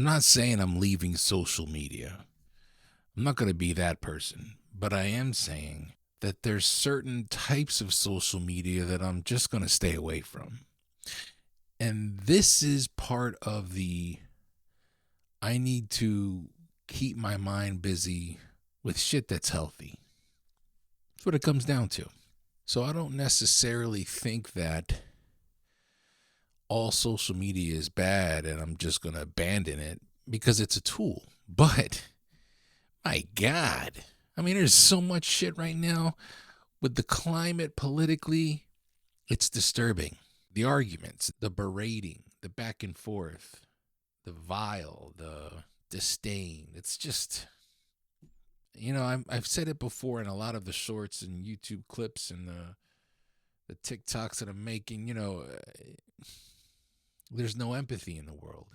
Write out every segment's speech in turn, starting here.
not saying I'm leaving social media. I'm not going to be that person, but I am saying that there's certain types of social media that I'm just going to stay away from. And this is part of the I need to keep my mind busy with shit that's healthy. That's what it comes down to. So I don't necessarily think that all social media is bad and I'm just going to abandon it because it's a tool. But my God, I mean, there's so much shit right now with the climate politically. It's disturbing. The arguments, the berating, the back and forth, the vile, the disdain. It's just, I've said it before in a lot of the shorts and YouTube clips and the TikToks that I'm making. There's no empathy in the world.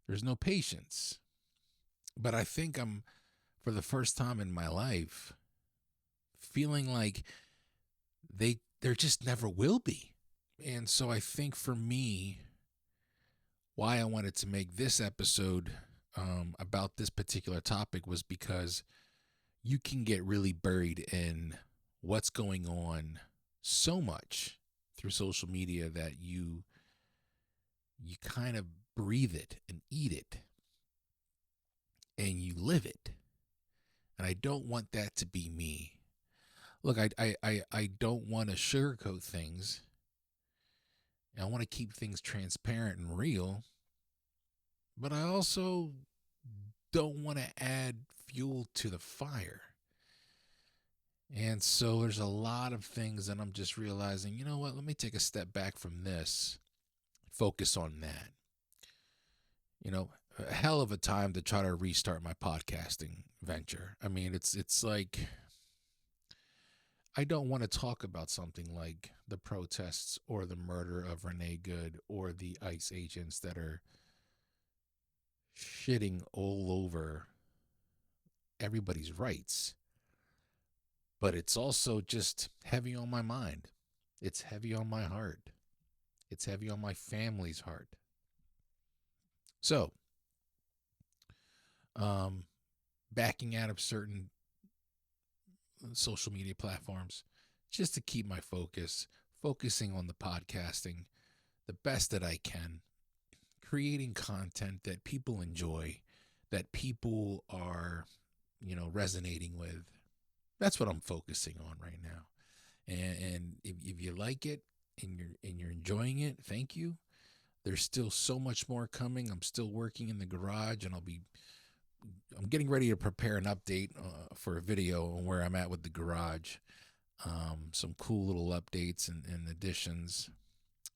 There's no patience. But I think I'm, for the first time in my life, feeling like there just never will be. And so I think for me, why I wanted to make this episode about this particular topic was because you can get really buried in what's going on so much through social media that you kind of breathe it and eat it and you live it. And I don't want that to be me. Look, I don't want to sugarcoat things. I want to keep things transparent and real. But I also don't want to add fuel to the fire. And so there's a lot of things that I'm just realizing, you know what, let me take a step back from this, focus on that. A hell of a time to try to restart my podcasting venture. I mean, it's like I don't want to talk about something like the protests or the murder of Renee Good or the ICE agents that are shitting all over everybody's rights. But it's also just heavy on my mind. It's heavy on my heart. It's heavy on my family's heart. So, backing out of certain social media platforms just to keep my focus, focusing on the podcasting the best that I can, creating content that people enjoy, that people are, resonating with. That's what I'm focusing on right now. And if you like it and you're enjoying it, thank you. There's still so much more coming. I'm still working in the garage, and I'm getting ready to prepare an update for a video on where I'm at with the garage. Some cool little updates and additions.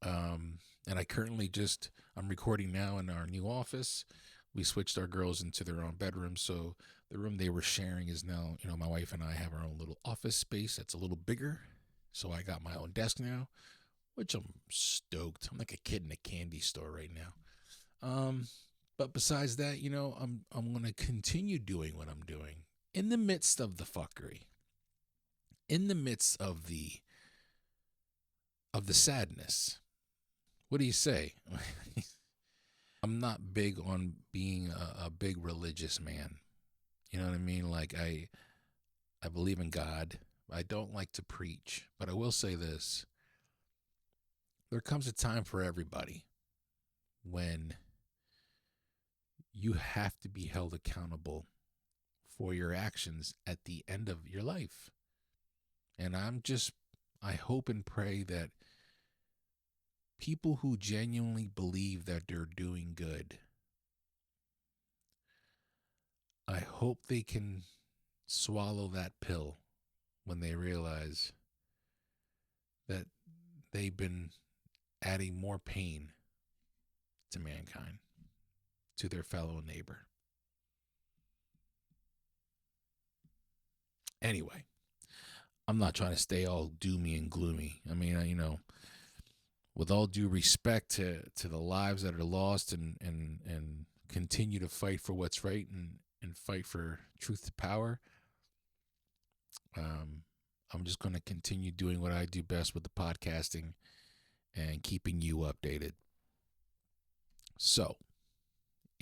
And I currently I'm recording now in our new office. We switched our girls into their own bedroom. So the room they were sharing is now, my wife and I have our own little office space that's a little bigger. So I got my own desk now, which I'm stoked. I'm like a kid in a candy store right now. But besides that, I'm going to continue doing what I'm doing in the midst of the fuckery, in the midst of the sadness. What do you say? I'm not big on being a big religious man. You know what I mean? Like I believe in God. I don't like to preach, but I will say this. There comes a time for everybody when you have to be held accountable for your actions at the end of your life. And I hope and pray that people who genuinely believe that they're doing good, I hope they can swallow that pill when they realize that they've been adding more pain to mankind, to their fellow neighbor. Anyway, I'm not trying to stay all doomy and gloomy. I mean, with all due respect to the lives that are lost and continue to fight for what's right and fight for truth to power, I'm just going to continue doing what I do best with the podcasting and keeping you updated. So,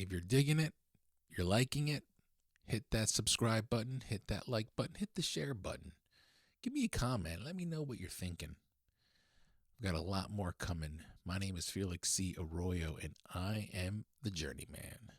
If you're digging it, you're liking it, hit that subscribe button, hit that like button, hit the share button. Give me a comment. Let me know what you're thinking. We've got a lot more coming. My name is Felix C. Arroyo, and I am the Journeyman.